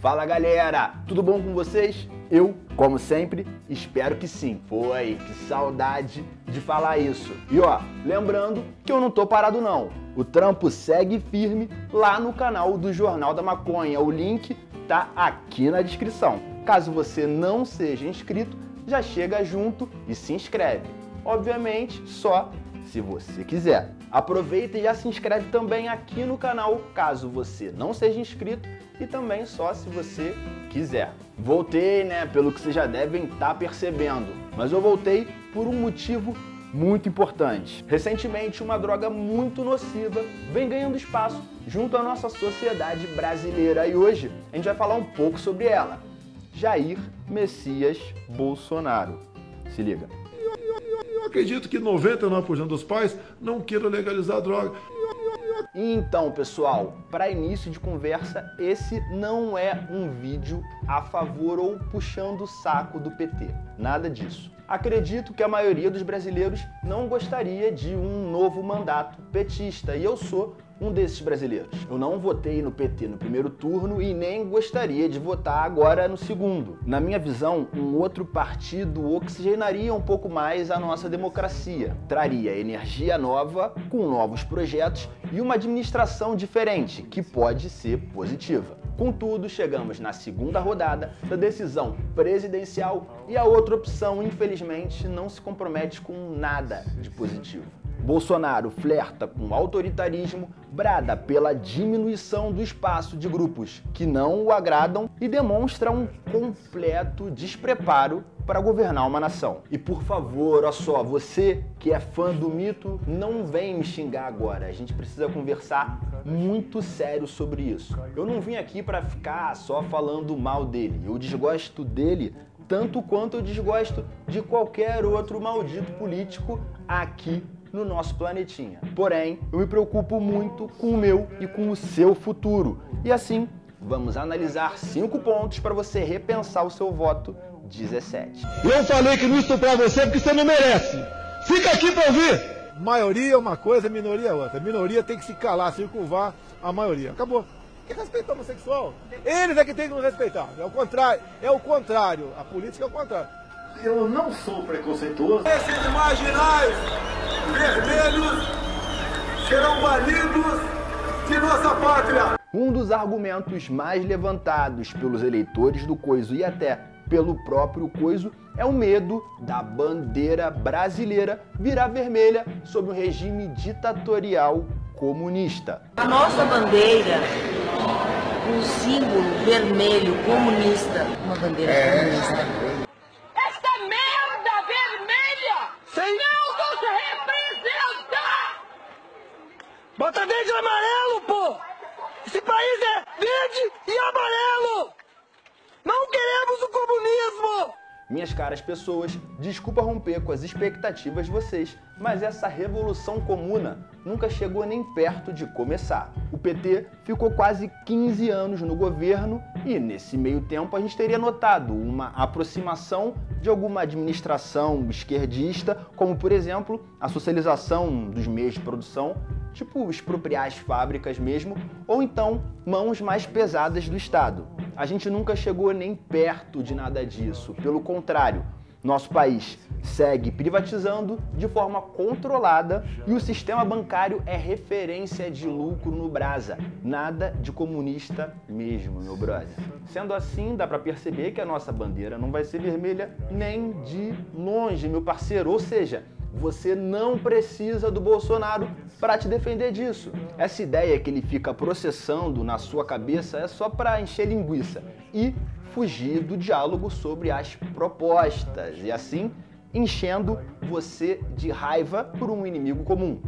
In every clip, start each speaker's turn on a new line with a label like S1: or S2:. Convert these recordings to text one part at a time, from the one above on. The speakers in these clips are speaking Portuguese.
S1: Fala galera, tudo bom com vocês? Eu, como sempre, espero que sim. Foi, que saudade de falar isso. E ó, lembrando que eu não tô parado não. O trampo segue firme lá no canal do Jornal da Maconha. O link tá aqui na descrição. Caso você não seja inscrito, já chega junto e se inscreve. Obviamente, só se você quiser. Aproveita e já se inscreve também aqui no canal, caso você não seja inscrito, e também só se você quiser. Voltei, né, pelo que vocês já devem estar percebendo, mas eu voltei por um motivo muito importante. Recentemente, uma droga muito nociva vem ganhando espaço junto à nossa sociedade brasileira e hoje a gente vai falar um pouco sobre ela. Jair Messias Bolsonaro. Se liga.
S2: Eu acredito que 99% dos pais não queiram legalizar a droga.
S1: Então, pessoal, para início de conversa, esse não é um vídeo a favor ou puxando o saco do PT. Nada disso. Acredito que a maioria dos brasileiros não gostaria de um novo mandato petista e eu sou um desses brasileiros. Eu não votei no PT no primeiro turno e nem gostaria de votar agora no segundo. Na minha visão, um outro partido oxigenaria um pouco mais a nossa democracia, traria energia nova com novos projetos e uma administração diferente, que pode ser positiva. Contudo, chegamos na segunda rodada da decisão presidencial e a outra opção, infelizmente, não se compromete com nada de positivo. Bolsonaro flerta com autoritarismo, brada pela diminuição do espaço de grupos que não o agradam e demonstra um completo despreparo para governar uma nação. E por favor, olha só, você que é fã do mito, não vem me xingar agora. A gente precisa conversar muito sério sobre isso. Eu não vim aqui para ficar só falando mal dele. Eu desgosto dele tanto quanto eu desgosto de qualquer outro maldito político aqui no nosso planetinha. Porém, eu me preocupo muito com o meu e com o seu futuro. E assim, vamos analisar 5 pontos para você repensar o seu voto 17.
S3: Eu falei que não estuprar você porque você não merece. Fica aqui para ouvir.
S2: Maioria é uma coisa, minoria é outra. A minoria tem que se calar, circunvar a maioria. Acabou. Tem que respeitar o homossexual. Eles é que tem que nos respeitar. É o contrário. É o contrário. A política é o contrário.
S3: Eu não sou preconceituoso.
S4: Esses marginais vermelhos serão banidos de nossa pátria.
S1: Um dos argumentos mais levantados pelos eleitores do Coiso e até pelo próprio Coiso é o medo da bandeira brasileira virar vermelha sob um regime ditatorial comunista.
S5: A nossa bandeira, um símbolo vermelho comunista, uma bandeira comunista.
S6: Esta merda vermelha não nos representa!
S3: Bota verde e amarelo, pô! Esse país é verde e amarelo! Não queremos o comunismo!
S1: Minhas caras pessoas, desculpa romper com as expectativas de vocês, mas essa revolução comuna nunca chegou nem perto de começar. O PT ficou quase 15 anos no governo e nesse meio tempo a gente teria notado uma aproximação de alguma administração esquerdista, como por exemplo a socialização dos meios de produção, tipo expropriar as fábricas mesmo, ou então mãos mais pesadas do Estado. A gente nunca chegou nem perto de nada disso, pelo contrário, nosso país segue privatizando de forma controlada e o sistema bancário é referência de lucro no Brasa. Nada de comunista mesmo, meu brother. Sendo assim, dá pra perceber que a nossa bandeira não vai ser vermelha nem de longe, meu parceiro. Ou seja, você não precisa do Bolsonaro para te defender disso. Essa ideia que ele fica processando na sua cabeça é só para encher linguiça e fugir do diálogo sobre as propostas e assim enchendo você de raiva por um inimigo comum,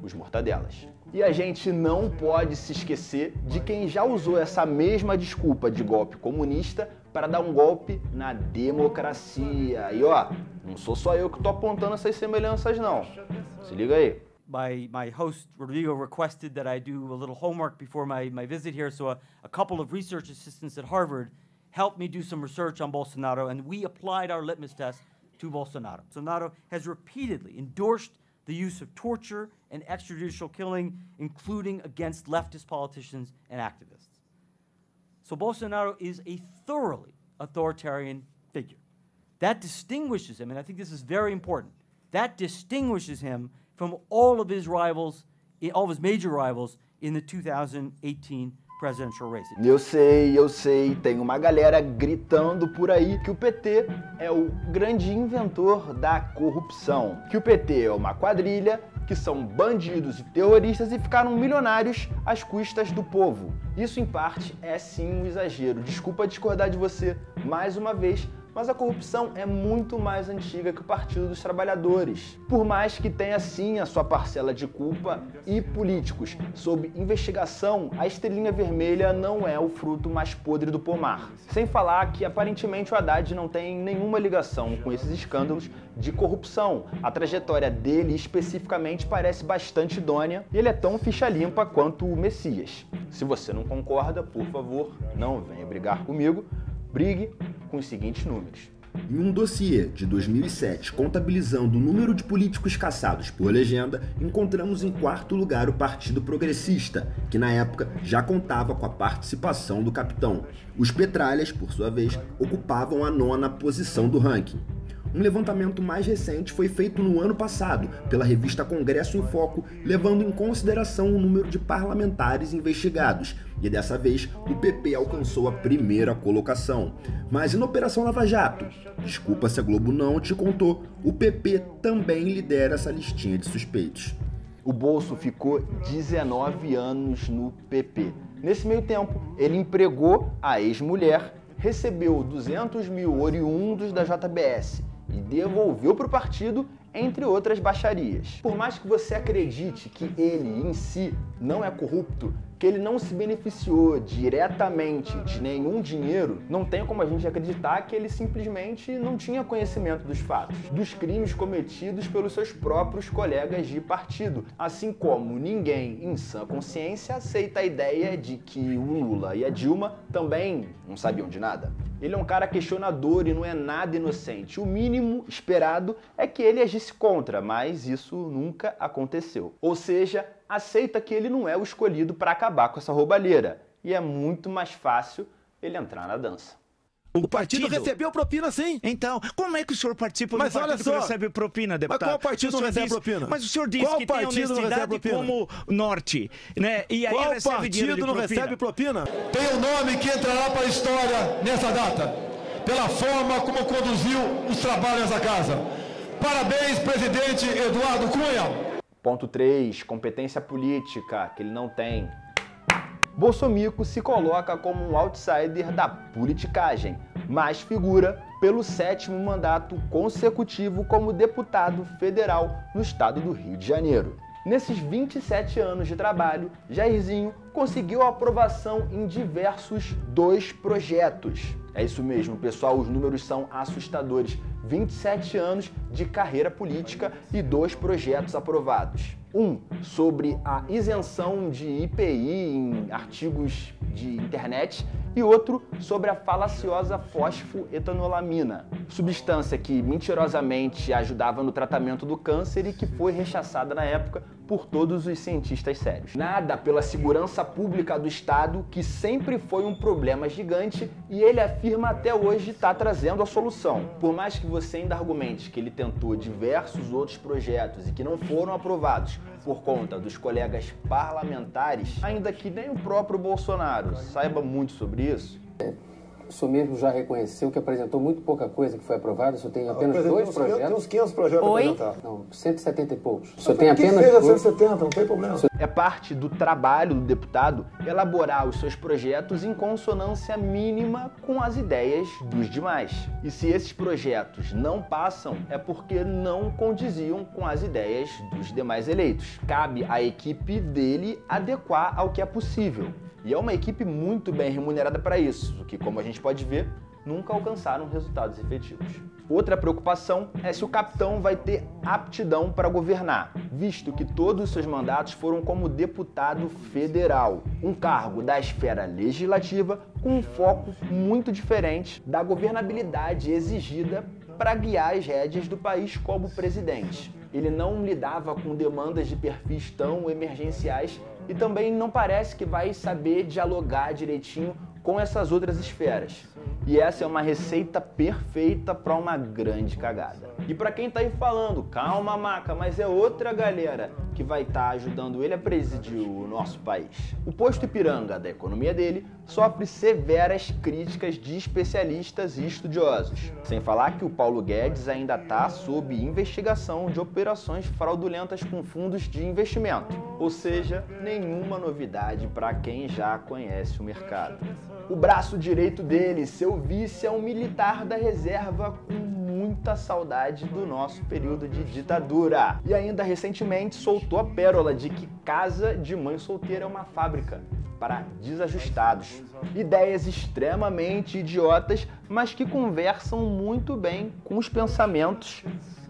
S1: os mortadelas. E a gente não pode se esquecer de quem já usou essa mesma desculpa de golpe comunista para dar um golpe na democracia. E ó, não sou só eu que tô apontando essas semelhanças não. Se liga aí.
S7: My host, Rodrigo, requested that I do a little homework before my visit here, so a couple of research assistants at Harvard helped me do some research on Bolsonaro, and we applied our litmus test to Bolsonaro. Bolsonaro has repeatedly endorsed the use of torture and extrajudicial killing, including against leftist politicians and activists. So Bolsonaro is a thoroughly authoritarian figure. That distinguishes him, and I think this is very important, that distinguishes him from all of his rivals, all of his major rivals in the 2018 presidential race.
S1: Eu sei, tem uma galera gritando por aí que o PT é o grande inventor da corrupção, que o PT é uma quadrilha, que são bandidos e terroristas e ficaram milionários às custas do povo. Isso, em parte, é sim um exagero. Desculpa discordar de você mais uma vez, mas a corrupção é muito mais antiga que o Partido dos Trabalhadores. Por mais que tenha sim a sua parcela de culpa e políticos sob investigação, a estrelinha vermelha não é o fruto mais podre do pomar. Sem falar que aparentemente o Haddad não tem nenhuma ligação com esses escândalos de corrupção. A trajetória dele especificamente parece bastante idônea e ele é tão ficha limpa quanto o Messias. Se você não concorda, por favor, não venha brigar comigo. Brigue com os seguintes números.
S8: Em um dossiê de 2007, contabilizando o número de políticos caçados por legenda, encontramos em quarto lugar o Partido Progressista, que na época já contava com a participação do capitão. Os Petralhas, por sua vez, ocupavam a 9ª posição do ranking. Um levantamento mais recente foi feito no ano passado pela revista Congresso em Foco, levando em consideração o número de parlamentares investigados, e dessa vez o PP alcançou a 1ª colocação. Mas e na Operação Lava Jato? Desculpa se a Globo não te contou, o PP também lidera essa listinha de suspeitos.
S1: O Bolso ficou 19 anos no PP. Nesse meio tempo, ele empregou a ex-mulher, recebeu 200 mil oriundos da JBS e devolveu para o partido, entre outras baixarias. Por mais que você acredite que ele em si não é corrupto, que ele não se beneficiou diretamente de nenhum dinheiro, não tem como a gente acreditar que ele simplesmente não tinha conhecimento dos fatos, dos crimes cometidos pelos seus próprios colegas de partido, assim como ninguém em sã consciência aceita a ideia de que o Lula e a Dilma também não sabiam de nada. Ele é um cara questionador e não é nada inocente. O mínimo esperado é que ele agisse contra, mas isso nunca aconteceu. Ou seja, aceita que ele não é o escolhido para acabar com essa roubalheira. E é muito mais fácil ele entrar na dança.
S2: O partido recebeu propina, sim.
S9: Então, como é que o senhor participa
S2: mas
S9: do partido
S2: olha só,
S9: que recebe propina, deputado?
S2: Mas qual partido não recebe propina?
S9: Mas o senhor disse
S2: qual
S9: que tem honestidade como norte, né? E aí
S2: qual
S9: recebe dinheiro de
S2: partido não
S9: propina?
S2: recebe propina?
S4: Tem um nome que entrará para a história nessa data, pela forma como conduziu os trabalhos da casa. Parabéns, presidente Eduardo Cunha.
S1: Ponto 3. Competência política, que ele não tem. Bolsonaro se coloca como um outsider da politicagem, mas figura pelo 7º mandato consecutivo como deputado federal no estado do Rio de Janeiro. Nesses 27 anos de trabalho, Jairzinho conseguiu a aprovação em diversos 2 projetos. É isso mesmo, pessoal, os números são assustadores. 27 anos de carreira política e 2 projetos aprovados. Um sobre a isenção de IPI em artigos de internet e outro sobre a falaciosa fosfoetanolamina, substância que mentirosamente ajudava no tratamento do câncer e que foi rechaçada na época por todos os cientistas sérios. Nada pela segurança pública do Estado, que sempre foi um problema gigante e ele afirma até hoje estar trazendo a solução. Por mais que você ainda argumente que ele tentou diversos outros projetos e que não foram aprovados por conta dos colegas parlamentares, ainda que nem o próprio Bolsonaro saiba muito sobre isso.
S10: O senhor mesmo já reconheceu que apresentou muito pouca coisa que foi aprovada, o senhor tem apenas 2 projetos?
S2: Tem uns 500 projetos apresentados.
S10: Não, 170 e poucos. O senhor tem apenas...
S2: Fez 170, não tem problema.
S1: É parte do trabalho do deputado elaborar os seus projetos em consonância mínima com as ideias dos demais. E se esses projetos não passam, é porque não condiziam com as ideias dos demais eleitos. Cabe à equipe dele adequar ao que é possível. E é uma equipe muito bem remunerada para isso, o que, como a gente pode ver, nunca alcançaram resultados efetivos. Outra preocupação é se o capitão vai ter aptidão para governar, visto que todos os seus mandatos foram como deputado federal, um cargo da esfera legislativa com um foco muito diferente da governabilidade exigida para guiar as rédeas do país como presidente. Ele não lidava com demandas de perfis tão emergenciais e também não parece que vai saber dialogar direitinho com essas outras esferas. E essa é uma receita perfeita para uma grande cagada. E para quem tá aí falando, calma Maca, mas é outra galera que vai estar ajudando ele a presidir o nosso país. O posto Ipiranga da economia dele sofre severas críticas de especialistas e estudiosos. Sem falar que o Paulo Guedes ainda está sob investigação de operações fraudulentas com fundos de investimento. Ou seja, nenhuma novidade para quem já conhece o mercado. O braço direito dele, seu vice, é um militar da reserva com muita saudade do nosso período de ditadura. E ainda recentemente soltou a pérola de que casa de mãe solteira é uma fábrica para desajustados. Ideias extremamente idiotas, mas que conversam muito bem com os pensamentos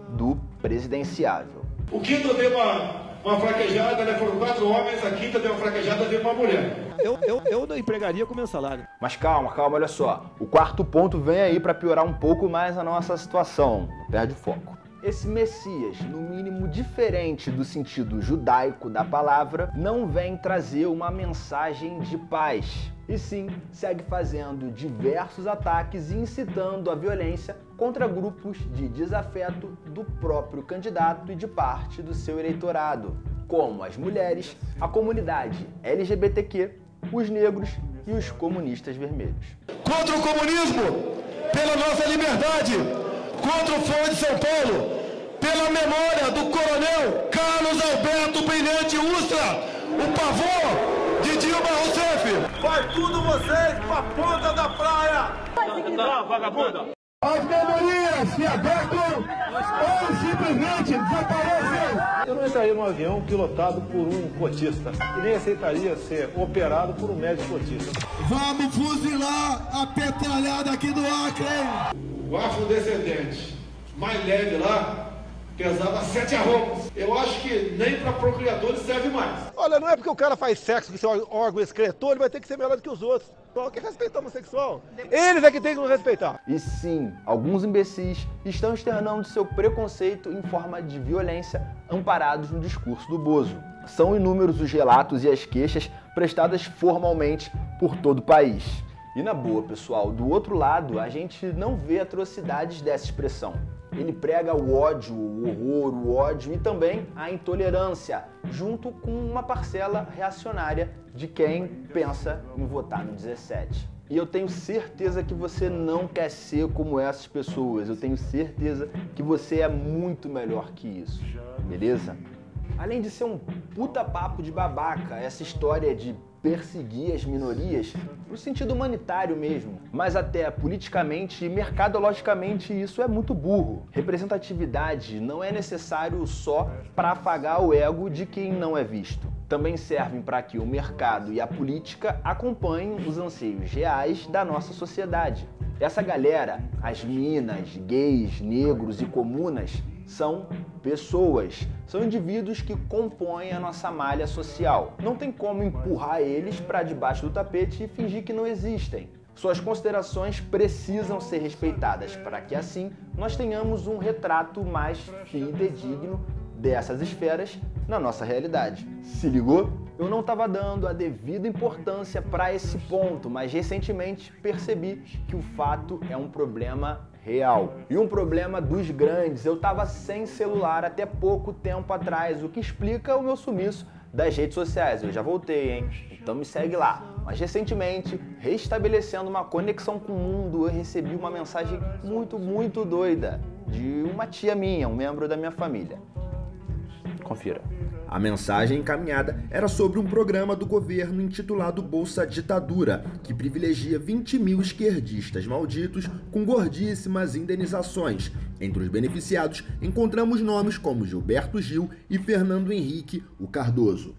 S1: do presidenciável.
S2: O quinto deu uma fraquejada, né? Foram 4 homens, a quinta deu uma fraquejada, deu uma mulher.
S9: Eu não empregaria com meu salário.
S1: Mas calma, olha só. O quarto ponto vem aí para piorar um pouco mais a nossa situação. Não perde o foco. Esse Messias, no mínimo diferente do sentido judaico da palavra, não vem trazer uma mensagem de paz. E sim, segue fazendo diversos ataques e incitando a violência contra grupos de desafeto do próprio candidato e de parte do seu eleitorado, como as mulheres, a comunidade LGBTQ, os negros e os comunistas vermelhos.
S4: Contra o comunismo, pela nossa liberdade, contra o Fórum de São Paulo, pela memória do coronel Carlos Alberto Brilhante Ustra, o pavor de Dilma Rousseff.
S2: Vai tudo vocês pra ponta da praia!
S3: Não, vagabunda!
S2: As minorias se abertam ou simplesmente desaparecem! Eu não entraria num avião pilotado por um cotista e nem aceitaria ser operado por um médico cotista.
S11: Vamos fuzilar a petralhada aqui do Acre!
S2: O afrodescendente mais leve lá pesava 7 arrobas. Eu acho que nem para procriadores serve mais. Olha, não é porque o cara faz sexo com seu órgão excretor, ele vai ter que ser melhor do que os outros. Só que respeitar o homossexual. Eles é que tem que nos respeitar.
S1: E sim, alguns imbecis estão externando seu preconceito em forma de violência amparados no discurso do Bozo. São inúmeros os relatos e as queixas prestadas formalmente por todo o país. E na boa, pessoal, do outro lado, a gente não vê atrocidades dessa expressão. Ele prega o ódio, o horror, o ódio e também a intolerância, junto com uma parcela reacionária de quem pensa em votar no 17. E eu tenho certeza que você não quer ser como essas pessoas. Eu tenho certeza que você é muito melhor que isso, beleza? Além de ser um puta papo de babaca, essa história de perseguir as minorias, no sentido humanitário mesmo, mas até politicamente e mercadologicamente isso é muito burro. Representatividade não é necessário só para afagar o ego de quem não é visto. Também servem para que o mercado e a política acompanhem os anseios reais da nossa sociedade. Essa galera, as minas, gays, negros e comunas, são pessoas, são indivíduos que compõem a nossa malha social. Não tem como empurrar eles para debaixo do tapete e fingir que não existem. Suas considerações precisam ser respeitadas para que assim nós tenhamos um retrato mais fidedigno dessas esferas na nossa realidade. Se ligou? Eu não estava dando a devida importância para esse ponto, mas recentemente percebi que o fato é um problema real. E um problema dos grandes. Eu estava sem celular até pouco tempo atrás, o que explica o meu sumiço das redes sociais. Eu já voltei, hein? Então me segue lá. Mas recentemente, restabelecendo uma conexão com o mundo, eu recebi uma mensagem muito doida de uma tia minha, um membro da minha família. Confira.
S8: A mensagem encaminhada era sobre um programa do governo intitulado Bolsa Ditadura, que privilegia 20 mil esquerdistas malditos com gordíssimas indenizações. Entre os beneficiados, encontramos nomes como Gilberto Gil e Fernando Henrique, o Cardoso.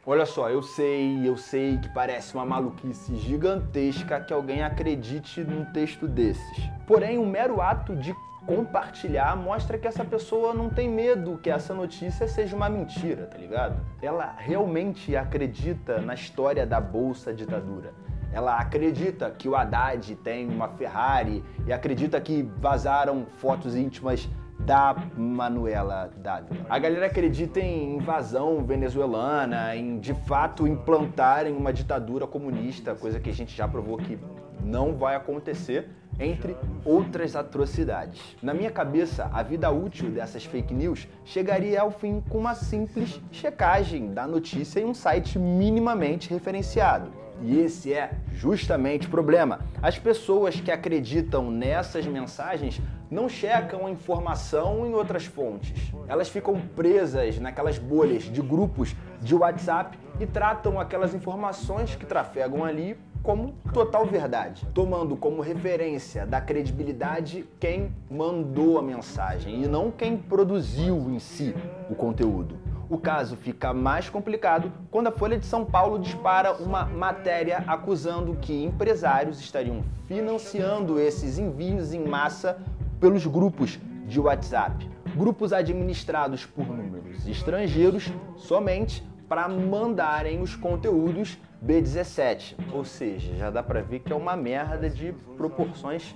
S1: Olha só, eu sei que parece uma maluquice gigantesca que alguém acredite num texto desses. Porém, o mero ato de compartilhar mostra que essa pessoa não tem medo que essa notícia seja uma mentira, tá ligado? Ela realmente acredita na história da Bolsa Ditadura. Ela acredita que o Haddad tem uma Ferrari e acredita que vazaram fotos íntimas da Manuela Dávila. A galera acredita em invasão venezuelana, em de fato implantarem uma ditadura comunista, coisa que a gente já provou que não vai acontecer, entre outras atrocidades. Na minha cabeça, a vida útil dessas fake news chegaria ao fim com uma simples checagem da notícia em um site minimamente referenciado. E esse é justamente o problema. As pessoas que acreditam nessas mensagens não checam a informação em outras fontes. Elas ficam presas naquelas bolhas de grupos de WhatsApp e tratam aquelas informações que trafegam ali como total verdade, tomando como referência da credibilidade quem mandou a mensagem e não quem produziu em si o conteúdo. O caso fica mais complicado quando a Folha de São Paulo dispara uma matéria acusando que empresários estariam financiando esses envios em massa pelos grupos de WhatsApp. Grupos administrados por números estrangeiros somente para mandarem os conteúdos B17. Ou seja, já dá para ver que é uma merda de proporções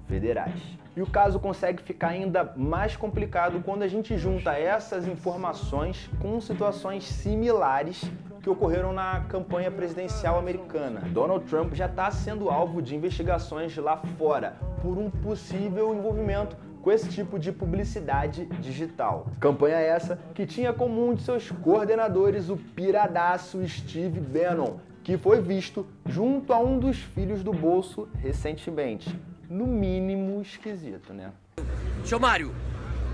S1: federais. E o caso consegue ficar ainda mais complicado quando a gente junta essas informações com situações similares que ocorreram na campanha presidencial americana. Donald Trump já está sendo alvo de investigações lá fora por um possível envolvimento com esse tipo de publicidade digital. Campanha essa que tinha como um de seus coordenadores o piradaço Steve Bannon, que foi visto junto a um dos filhos do bolso recentemente. No mínimo esquisito, né?
S12: Seu Mário,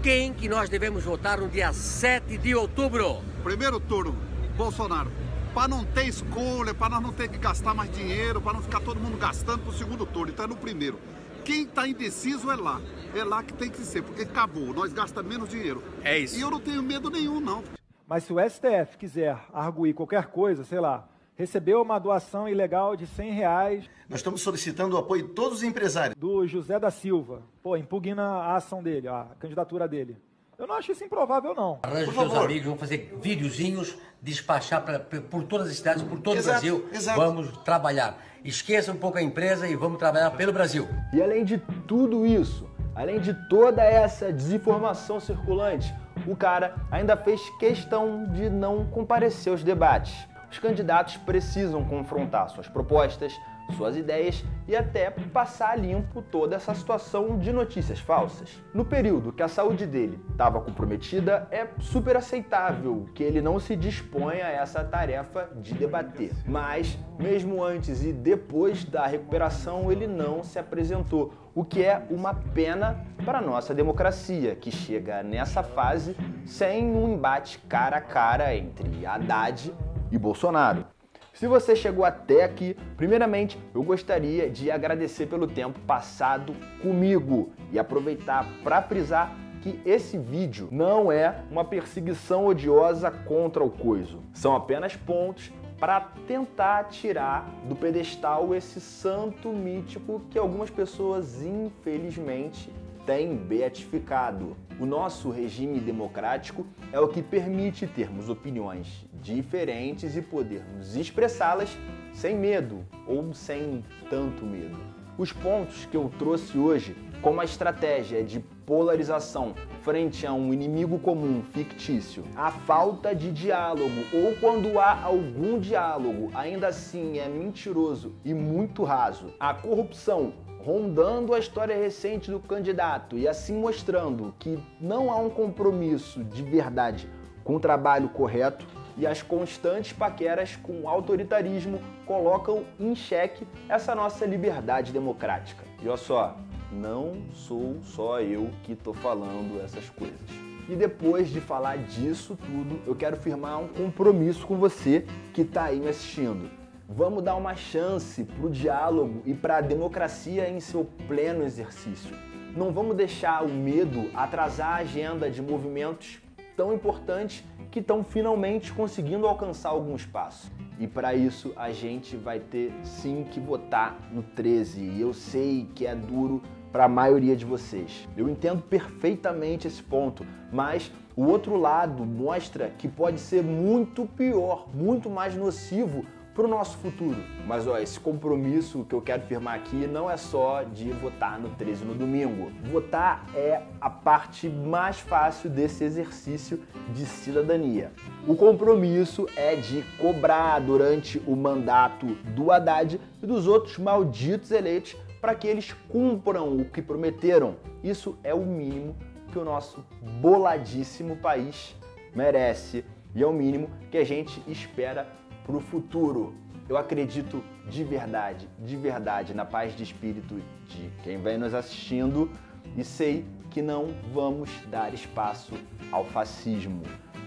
S12: quem que nós devemos votar no dia 7 de outubro?
S13: Primeiro turno, Bolsonaro. Para não ter escolha, para nós não ter que gastar mais dinheiro, para não ficar todo mundo gastando pro segundo turno. Então é no primeiro. Quem está indeciso é lá. É lá que tem que ser, porque acabou. Nós gastamos menos dinheiro.
S12: É isso.
S13: E eu não tenho medo nenhum, não.
S14: Mas se o STF quiser arguir qualquer coisa, sei lá, recebeu uma doação ilegal de R$100...
S15: Nós estamos solicitando o apoio de todos os empresários.
S14: Do José da Silva. Pô, impugna a ação dele, a candidatura dele. Eu não acho isso improvável, não.
S12: Arranje os seus amigos, vamos fazer videozinhos, despachar por todas as cidades, por todo o Brasil. Exato. Vamos trabalhar. Esqueça um pouco a empresa e vamos trabalhar pelo Brasil.
S1: E além de tudo isso, além de toda essa desinformação circulante, o cara ainda fez questão de não comparecer aos debates. Os candidatos precisam confrontar suas propostas, suas ideias e até passar limpo toda essa situação de notícias falsas. No período que a saúde dele estava comprometida, é super aceitável que ele não se disponha a essa tarefa de debater. Mas, mesmo antes e depois da recuperação, ele não se apresentou, o que é uma pena para a nossa democracia, que chega nessa fase sem um embate cara a cara entre Haddad e Bolsonaro. Se você chegou até aqui, primeiramente eu gostaria de agradecer pelo tempo passado comigo e aproveitar para frisar que esse vídeo não é uma perseguição odiosa contra o coiso. São apenas pontos para tentar tirar do pedestal esse santo mítico que algumas pessoas, infelizmente, têm beatificado. O nosso regime democrático é o que permite termos opiniões diferentes e podermos expressá-las sem medo ou sem tanto medo. Os pontos que eu trouxe hoje, como a estratégia de polarização frente a um inimigo comum fictício, a falta de diálogo ou quando há algum diálogo, ainda assim é mentiroso e muito raso, a corrupção rondando a história recente do candidato e assim mostrando que não há um compromisso de verdade com o trabalho correto, e as constantes paqueras com autoritarismo colocam em xeque essa nossa liberdade democrática. E olha só, não sou só eu que tô falando essas coisas. E depois de falar disso tudo, eu quero firmar um compromisso com você que tá aí me assistindo. Vamos dar uma chance para o diálogo e para a democracia em seu pleno exercício. Não vamos deixar o medo atrasar a agenda de movimentos tão importantes que estão finalmente conseguindo alcançar algum espaço. E para isso a gente vai ter sim que votar no 13. E eu sei que é duro para a maioria de vocês. Eu entendo perfeitamente esse ponto, mas o outro lado mostra que pode ser muito pior, muito mais nocivo para o nosso futuro. Mas ó, esse compromisso que eu quero firmar aqui não é só de votar no 13 no domingo. Votar é a parte mais fácil desse exercício de cidadania. O compromisso é de cobrar durante o mandato do Haddad e dos outros malditos eleitos para que eles cumpram o que prometeram. Isso é o mínimo que o nosso boladíssimo país merece e é o mínimo que a gente espera para o futuro. Eu acredito de verdade na paz de espírito de quem vem nos assistindo e sei que não vamos dar espaço ao fascismo.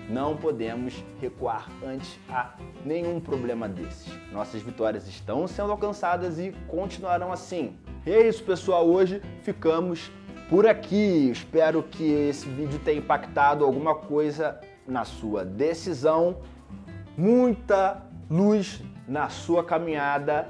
S1: Não podemos recuar ante a nenhum problema desses. Nossas vitórias estão sendo alcançadas e continuarão assim. E é isso, pessoal. Hoje ficamos por aqui. Espero que esse vídeo tenha impactado alguma coisa na sua decisão. Muita luz na sua caminhada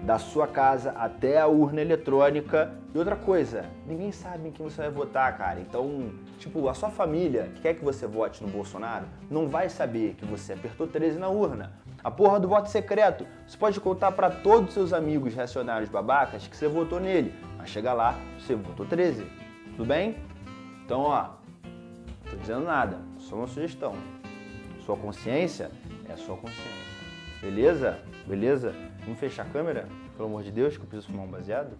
S1: da sua casa até a urna eletrônica. E outra coisa, ninguém sabe em quem você vai votar, cara. Então, tipo, a sua família que quer que você vote no Bolsonaro não vai saber que você apertou 13 na urna. A porra do voto secreto. Você pode contar pra todos os seus amigos reacionários babacas que você votou nele. Mas chega lá, você votou 13. Tudo bem? Então, ó, não tô dizendo nada. Só uma sugestão. Sua consciência é a sua consciência. Beleza? Beleza? Vamos fechar a câmera? Pelo amor de Deus, que eu preciso fumar um baseado.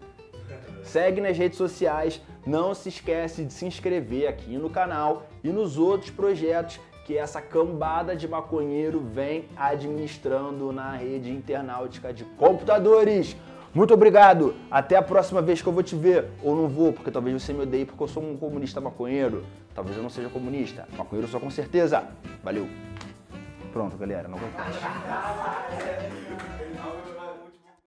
S1: Segue nas redes sociais. Não se esquece de se inscrever aqui no canal e nos outros projetos que essa cambada de maconheiro vem administrando na rede internautica de computadores. Muito obrigado. Até a próxima vez que eu vou te ver. Ou não vou, porque talvez você me odeie porque eu sou um comunista maconheiro. Talvez eu não seja comunista. Maconheiro só com certeza. Valeu. Pronto, galera. Não vou mais.